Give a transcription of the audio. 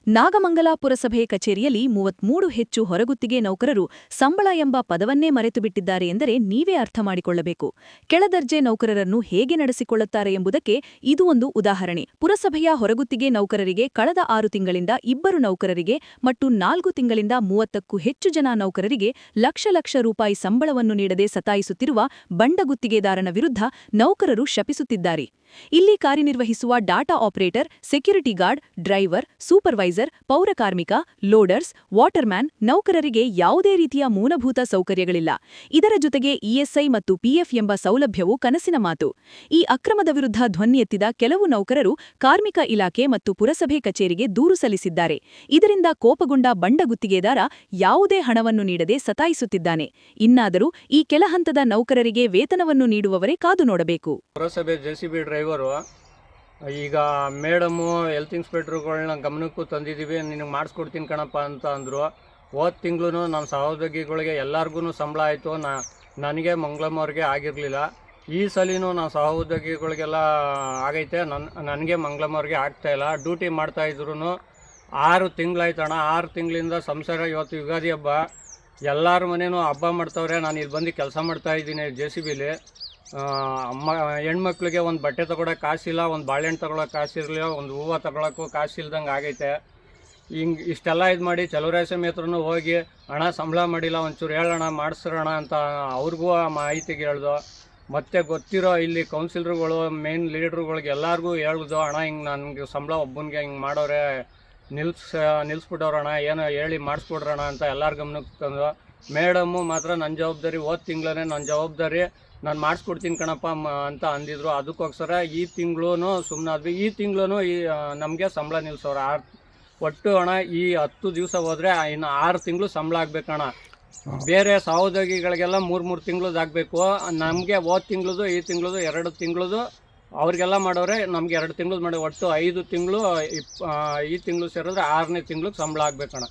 ನಾಗಮಂಗಲ ಪುರಸಭೆ ಕಚೇರಿಯಲ್ಲಿ 33 ಹೆಚ್ಚು ಹೊರಗುತ್ತಿಗೆ ನೌಕರರು ಸಂಬಳ ಎಂಬ ಪದವನ್ನೇ ಮರೆತುಬಿಟ್ಟಿದ್ದಾರೆ ಎಂದರೆ ನೀವೇ ಅರ್ಥ ಮಾಡಿಕೊಳ್ಳಬೇಕು. ಕೆಳದರ್ಜೆ ನೌಕರರನ್ನು ಹೇಗೆ ನಡೆಸಿಕೊಳ್ಳುತ್ತಾರೆ ಎಂಬುದಕ್ಕೆ ಇದು ಒಂದು ಉದಾಹರಣೆ. ಪುರಸಭೆಯ ಹೊರಗುತ್ತಿಗೆ ನೌಕರರಿಗೆ ಕಳೆದ 6 ತಿಂಗಳಿಂದ 2 ನೌಕರರಿಗೆ ಮತ್ತು 4 ತಿಂಗಳಿಂದ 30ಕ್ಕೂ ಹೆಚ್ಚು ಜನ ನೌಕರರಿಗೆ ಲಕ್ಷ ರೂಪಾಯಿ ಸಂಬಳವನ್ನು ನೀಡದೆ ಸತಾಯಿಸುತ್ತಿರುವ ಬಂಡ ಗುತ್ತಿಗೆದಾರನ ವಿರುದ್ಧ ನೌಕರರು ಶಪಿಸುತ್ತಿದ್ದಾರೆ. ಇಲ್ಲಿ ಕಾರ್ಯನಿರ್ವಹಿಸುವ data operator, security guard, driver, supervisor, ಪೌರಕಾರ್ಮಿಕ, ಲೋಡರ್ಸ್, ವಾಟರ್ಮ್ಯಾನ್ ನೌಕರರಿಗೆ ಯಾವುದೇ ರೀತಿಯ ಮೂಲಭೂತ ಸೌಕರ್ಯಗಳಿಲ್ಲ. ಇದರ ಜೊತೆಗೆ ಇಎಸ್ಐ ಮತ್ತು ಪಿಎಫ್ ಎಂಬ ಸೌಲಭ್ಯವು ಕನಸಿನ ಮಾತು. ಈ ಅಕ್ರಮದ ವಿರುದ್ಧ ಧ್ವನಿ ಎತ್ತಿದ ಕೆಲವು ನೌಕರರು ಕಾರ್ಮಿಕ ಇಲಾಖೆ ಮತ್ತು ಪುರಸಭೆ ಕಚೇರಿಗೆ ದೂರು ಸಲ್ಲಿಸಿದ್ದಾರೆ. ಇದರಿಂದ ಕೋಪಗೊಂಡ ಬಂಡ ಗುತ್ತಿಗೆದಾರ ಯಾವುದೇ ಹಣವನ್ನು ನೀಡದೆ ಸತಾಯಿಸುತ್ತಿದ್ದಾನೆ. ಇನ್ನಾದರೂ ಈ ಕೆಲ ಹಂತದ ನೌಕರರಿಗೆ ವೇತನವನ್ನು ನೀಡುವವರೇ ಕಾದು ನೋಡಬೇಕು. ಪುರಸಭೆ ಜೆಸಿಬಿ ಡ್ರೈವರು ಈಗ ಮೇಡಮು ಹೆಲ್ತ್ ಇನ್ಸ್ಪೆಕ್ಟ್ರುಗಳನ್ನ ಗಮನಕ್ಕೂ ತಂದಿದ್ದೀವಿ, ನಿನಗೆ ಮಾಡಿಸ್ಕೊಡ್ತೀನಿ ಕಣಪ್ಪ ಅಂತ ಅಂದರು. ಹೋದ ತಿಂಗಳು ನಮ್ಮ ಸಹೋದ್ಯೋಗಿಗಳಿಗೆ ಎಲ್ಲರಿಗೂ ಸಂಬಳ ಆಯಿತು, ನನಗೆ ಮಂಗಳಮ್ಮವ್ರಿಗೆ ಆಗಿರಲಿಲ್ಲ. ಈ ಸಲಿನೂ ನಮ್ಮ ಸಹೋದ್ಯೋಗಿಗಳಿಗೆಲ್ಲ ಆಗೈತೆ, ನನಗೆ ಮಂಗಳಮ್ಮವ್ರಿಗೆ ಆಗ್ತಾಯಿಲ್ಲ. ಡ್ಯೂಟಿ ಮಾಡ್ತಾಯಿದ್ರು 6 ತಿಂಗಳಾಯ್ತಣ್ಣ. 6 ತಿಂಗಳಿಂದ ಸಂಸಾರ. ಇವತ್ತು ಯುಗಾದಿ ಹಬ್ಬ, ಎಲ್ಲರ ಮನೇನೂ ಹಬ್ಬ ಮಾಡ್ತಾವ್ರೆ. ನಾನು ಇಲ್ಲಿ ಬಂದು ಕೆಲಸ ಮಾಡ್ತಾಯಿದ್ದೀನಿ ಜೆಸಿಬಿಲಿ. ಹೆಣ್ಮಕ್ಳಿಗೆ ಒಂದು ಬಟ್ಟೆ ತೊಗೊಳಕ್ಕೆ ಕಾಸಿಲ್ಲ, ಒಂದು ಬಾಳೆಹಣ್ಣು ತೊಗೊಳಕ್ಕೆ ಕಾಸಿರಲಿಲ್ಲ, ಒಂದು ಹೂವು ತೊಗೊಳಕ್ಕೂ ಕಾಸಿಲ್ದಂಗೆ ಆಗೈತೆ. ಹಿಂಗೆ ಇಷ್ಟೆಲ್ಲ ಇದು ಮಾಡಿ ಚಲುವರಾಯಸ್ವಾಮಿ ಹತ್ರನೂ ಹೋಗಿ ಹಣ ಸಂಬಳ ಮಾಡಿಲ್ಲ, ಒಂಚೂರು ಹೇಳೋಣ ಮಾಡಿಸ್ರೋಣ ಅಂತ ಅವ್ರಿಗೂ ಆ ಮಾಹಿತಿಗೆ ಹೇಳ್ದು. ಮತ್ತು ಗೊತ್ತಿರೋ ಇಲ್ಲಿ ಕೌನ್ಸಿಲರ್ಗಳು, ಮೇನ್ ಲೀಡ್ರುಗಳಿಗೆ ಎಲ್ಲರಿಗೂ ಹೇಳ್ದು, ಹಣ ಹಿಂಗೆ ನನಗೆ ಸಂಬಳ ಒಬ್ಬನಿಗೆ ಹಿಂಗೆ ಮಾಡೋರೆ, ನಿಲ್ಲಿಸ್ಬಿಟ್ಟವ್ರಣ, ಏನೋ ಹೇಳಿ ಮಾಡಿಸ್ಕೊಡ್ರೋಣ ಅಂತ ಎಲ್ಲರ ಗಮನಕ್ಕೆ ತಂದು. ಮೇಡಮ್ಮು ಮಾತ್ರ ನನ್ನ ಜವಾಬ್ದಾರಿ, ಹೋದ ತಿಂಗಳೇ ನನ್ನ ಜವಾಬ್ದಾರಿ, ನಾನು ಮಾಡಿಸ್ಕೊಡ್ತೀನಿ ಕಣಪ್ಪ ಅಂತ ಅಂದಿದ್ರು. ಅದಕ್ಕೋಸ್ಕರ ಈ ತಿಂಗಳೂ ಸುಮ್ಮನಾದ್ವಿ. ಈ ತಿಂಗಳೂ ನಮಗೆ ಸಂಬಳ ನಿಲ್ಲಿಸೋರು. ಒಟ್ಟು ಹಣ ಈ 10 ದಿವಸ ಹೋದರೆ ಇನ್ನು 6 ತಿಂಗಳು ಸಂಬಳ ಆಗಬೇಕಣ್ಣ. ಬೇರೆ ಸಹೋದ್ಯೋಗಿಗಳಿಗೆಲ್ಲ 3 ತಿಂಗಳದ್ದು ಆಗಬೇಕು. ನಮಗೆ ಹೋದ ತಿಂಗಳದು ಈ ತಿಂಗಳದು 2 ತಿಂಗಳದು ಅವ್ರಿಗೆಲ್ಲ ಮಾಡೋರೆ, ನಮಗೆ 2 ತಿಂಗಳದ್ದು ಮಾಡಿ ಒಟ್ಟು 5 ತಿಂಗಳು. ಈ ತಿಂಗಳು ಸೇರಿದ್ರೆ 6ನೇ ತಿಂಗ್ಳಿಗೆ ಸಂಬಳ ಆಗಬೇಕಣ್ಣ.